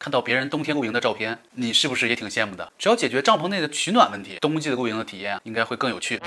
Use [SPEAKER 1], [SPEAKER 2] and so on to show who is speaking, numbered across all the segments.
[SPEAKER 1] 看到别人冬天露营的照片，你是不是也挺羡慕的？只要解决帐篷内的取暖问题，冬季的露营的体验应该会更有趣。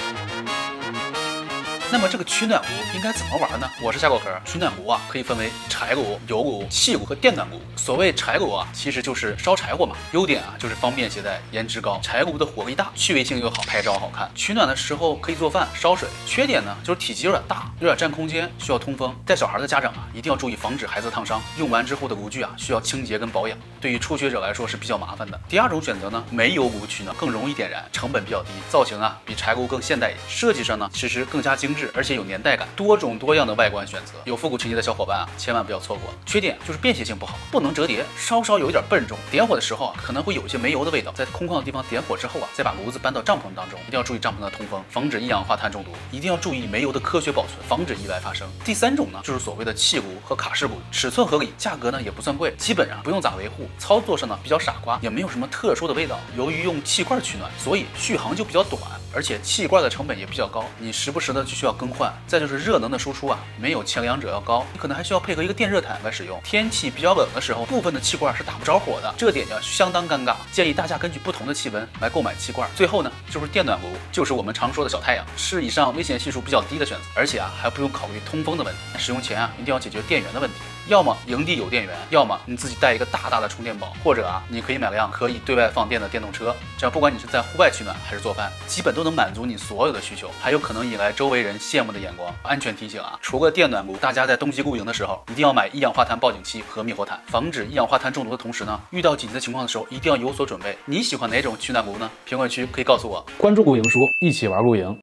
[SPEAKER 1] 那么这个取暖壶应该怎么玩呢？我是夏果壳。取暖壶啊，可以分为柴炉、油炉、气炉和电暖炉。所谓柴炉啊，其实就是烧柴火嘛。优点啊，就是方便携带，颜值高。柴炉的火力大，趣味性又好，拍照好看。取暖的时候可以做饭、烧水。缺点呢，就是体积有点大，有点占空间，需要通风。带小孩的家长啊，一定要注意防止孩子烫伤。用完之后的炉具啊，需要清洁跟保养。对于初学者来说是比较麻烦的。第二种选择呢，煤油炉取暖更容易点燃，成本比较低，造型啊比柴炉更现代一点。设计上呢，其实更加精致。而且有年代感，多种多样的外观选择，有复古情节的小伙伴啊，千万不要错过。缺点就是便携性不好，不能折叠，稍稍有一点笨重。点火的时候啊，可能会有一些煤油的味道。在空旷的地方点火之后啊，再把炉子搬到帐篷当中，一定要注意帐篷的通风，防止一氧化碳中毒。一定要注意煤油的科学保存，防止意外发生。第三种呢，就是所谓的气炉和卡式炉，尺寸合理，价格呢也不算贵，基本上不用咋维护，操作上呢比较傻瓜，也没有什么特殊的味道。由于用气罐取暖，所以续航就比较短，而且气罐的成本也比较高，你时不时的就需要更换。再就是热能的输出啊，没有前两者要高，你可能还需要配合一个电热毯来使用。天气比较冷的时候，部分的气罐是打不着火的，这点要相当尴尬。建议大家根据不同的气温来购买气罐。最后呢，就是电暖炉，就是我们常说的小太阳，是以上危险系数比较低的选择，而且啊还不用考虑通风的问题。使用前啊一定要解决电源的问题，要么营地有电源，要么你自己带一个大大的充电宝，或者啊你可以买辆可以对外放电的电动车，这样不管你是在户外取暖还是做饭，基本都能满足你所有的需求，还有可能引来周围人羡慕的眼光。安全提醒啊，除了电暖炉，大家在冬季露营的时候一定要买一氧化碳报警器和灭火毯，防止一氧化碳中毒的同时呢，遇到紧急的情况的时候一定要有所准备。你喜欢哪种取暖炉呢？评论区可以告诉我。
[SPEAKER 2] 关注露营叔，一起玩露营。